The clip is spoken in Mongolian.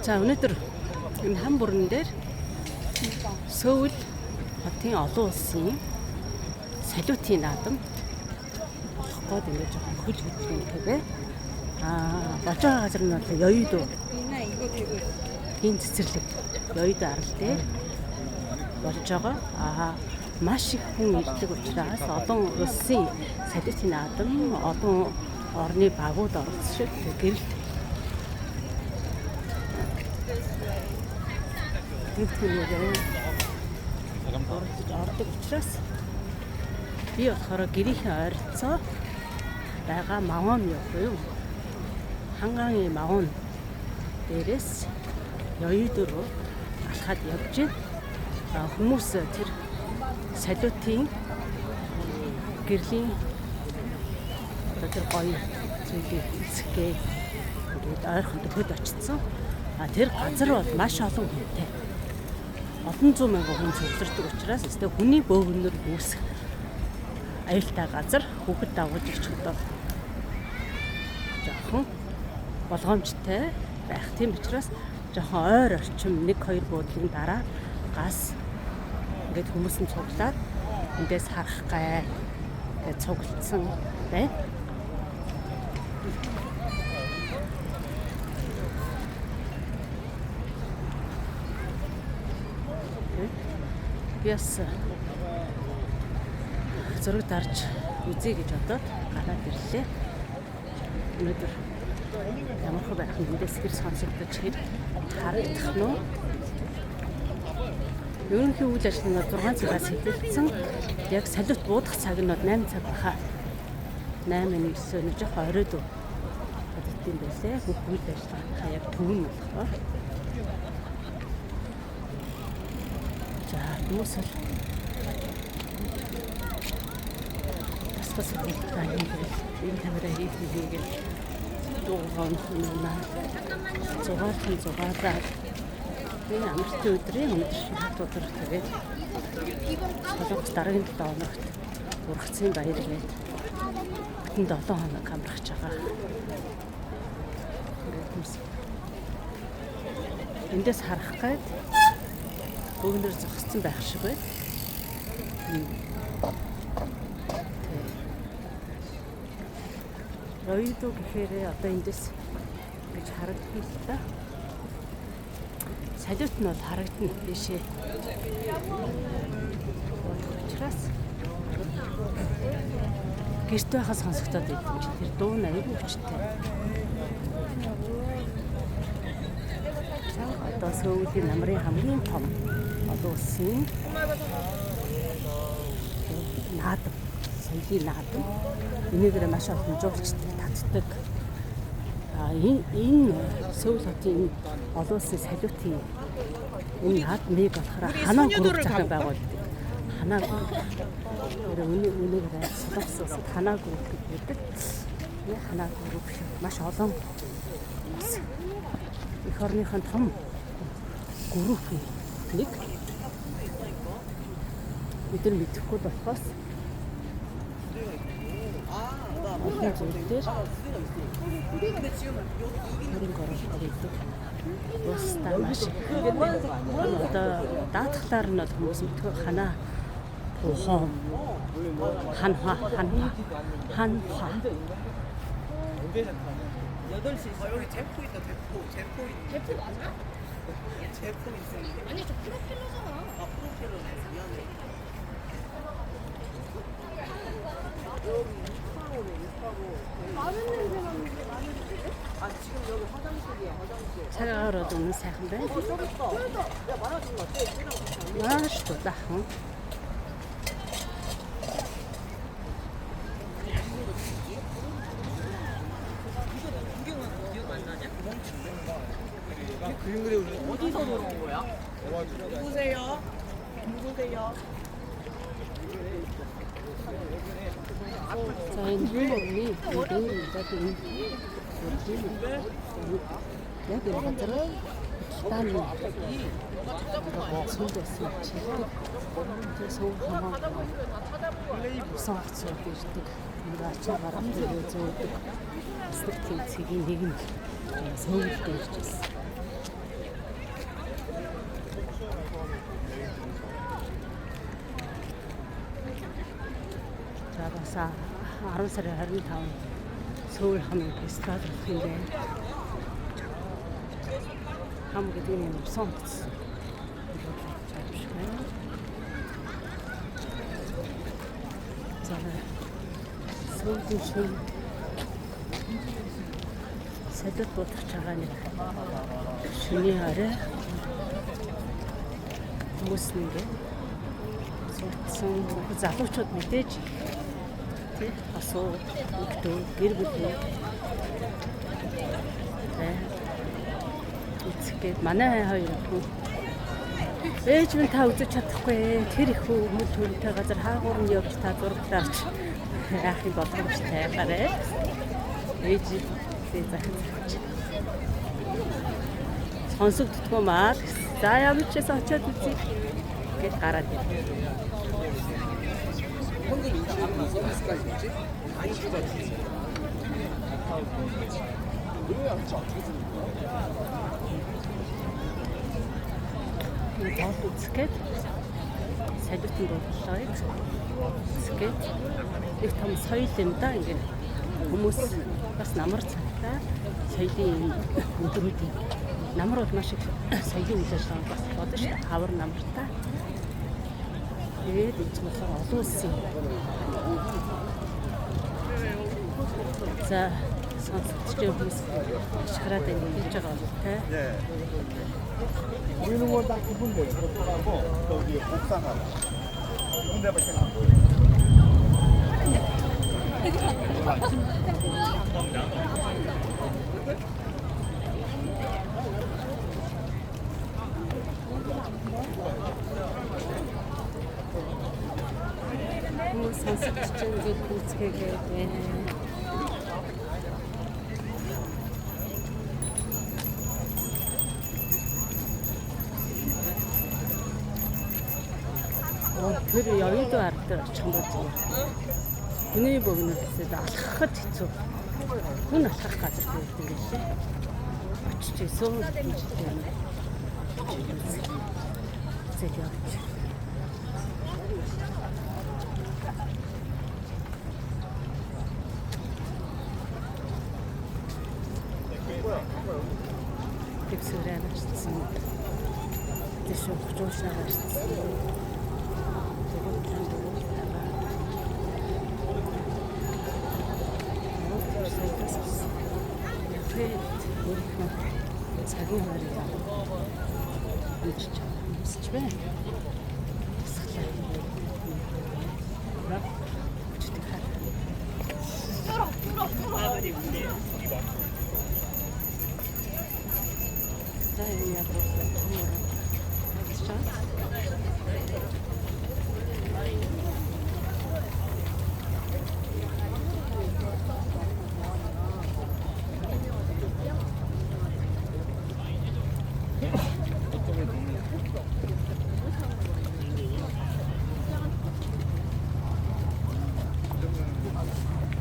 За өнөөдөр энэ хам бүрэн дээр Сөүл хотын олон улсын салютын наадам болохгүй ингээд жоохон хөл хөдлөн гэвэ. Болж байгаа газар нь бол Ёюдо. Тийм цэцэрлэг Ёюдо арал дээр болж байгаа. Маш их хүн ирдэг учраас олон улсын салютын наадам, олон орны багууд оролцдог гэрэл гэрэлтнээр ордог учраас би болохоор гэрийн ойролцоо байгаа Мавон юу хангааны Мавон дээрээс Ёюдо руу алхаад явж байна. Хүмүүс тэр салютын гэрлийн тэр гоё зүйлийг эзэхгээ ингээд ойрхон төхөд очсон. Тэр газар бол маш олон хүнтэй. Олон зуун мянган хүн цуглардаг учраас өстэй хүний бөөгнөр үүсэх аюултай газар хүүхэд дагуулж ич одоо жоохон болгоомжтой байх. Тийм учраас жоохон ойр орчим 1-2 буудлын дараа газ ингээд хүмүүс нь цуглаад эндээс харах гай гэж цуглдсан байна. Яс зураг дарж үзье гэж бодоод гараад ирлээ. Өнөөдөр ямар хөө байх нь эндээс хэр сонсогдож харагдах нь уу? Ерөнхий үйл ажиллагаа 6 цагаас эхэлсэн. Яг салют буудах цаг нь 8 цаг баха. 8-9 нэг жоох оройд боддtiin байлээ. Бүх үйл ажиллагаа яг төв нь болохоор. За хүмүүсэл бас энэ камера хийгээд дуурайх нь зугаалаад энэ амралтын өдрийн өндөр шат өдөр тэгээд солонгос дараагийн 7 хоногт ургацын баяр гээд 7 хоног амрах байгаа. Эндээс харах гээд бөөгнөр зогссон байх шиг байна. Ёюдо гэхээр одоо эндээс гэж харагддаг л да. Салют нь бол харагдана бишээ. Учраас гэрт байхаа сонсогдоод идэв чи тэр дуу нь аюул хүчтэй. Одоо Сөүлийн намрын хамгийн том олон улсын наадам, соёлын наадам. Энийгээр маш олон жуулчдыг татдаг. Энэ Сөүл хотын олон улсын салютын энэ наадмыг болохоор ханаа групп захын байгуулдаг. Ханаа групп. Үнэхээр солонгос улсад ханаа групп гэдэг. Энэ ханаа групп маш олон эх орныхон том группийн нэг. Бид нар мэдэхгүй болохоос олон зүйлээр хэрэг оруулдаг гэдэг. Устаа маш одоо даатгалаар нь хүмүүс мэдгүй ханаа ухаан ханха 8시 여기 제포 있다 제포 맞아? 제포 있어. 아니 저 프로필러잖아. 아 프로필러네. 미안해. 여기 685. 많은 냄새 나는데 많은 냄새? 아 지금 여기 화장실이야 화장실. 차가워도 сайхан байна. 저기 있다. 야 많아진 것 같아. Маш тулаа. 그림 그리고 어디서 들어온 거야? 누구세요? 누구세요? 자, энэ юуны дээр яг энэ газар тааны сүлдсэн чигтэй суух хамаа саацсан гэдэг энэ ачаагаар зөөдөг стратегийн нэг нь суулж дээрчсэн. За бас 10 сарын 25 Сөүл хам фестивал болох юм байна. Хам гэдэг нь сонц. За Сөүлийн шин салют бодох цагаан нэг шөнийн орой хүмүүс нэгээ суудсан залуучууд мэдээж тий асуу өгдөө гэр бүлээ эцгээд манай хоёр хүн ээж минь та үзэж чадахгүй тэр их хүмүүс төрөнтэй газар хаагуур нь явж та зурагтаарч яах юм боломжтой гараа ээж захиж сонсогддгоо маа за ямар ч гэсэн очиод үзье гэж гараад ирлээ. 현금 인출하고 나서 미스까지 뭐지? 많이 주저했어. 왜 아무튼 어떻게 쓰는 거야? Тоол үзэхэд салютын бодлогыг үзэхэд их том соёл юм да ингээд хүмүүс бас намар цагтаа соёлын өдрүүдийн намар бол маш их соёлын үйл ажиллагаа бас бодож шүү дээ. Хавар намартай. Тэгээд энэ болохоор олон улсын за сонсогч хүмүүс ашиглаад ингэж байгаа бол тэ. 우리는 건딱 두 군데 그렇더라고 여기 옥상하고 두 군데밖에 안 보여. хүмүүс сонсогч ингэж үзгээгээ тэр явъя ард орчих юм бол хүний богинолсод алхахад хэцүү. Хүн алхах газар байдаг юм шиг. Очиж исэн юм. Зэт явж. Тэвсэрээ авчихсан. Тэшүү хожуушаа авчихсан. Цагийн хоёрыг амжиж юмсч байна. За энэ яг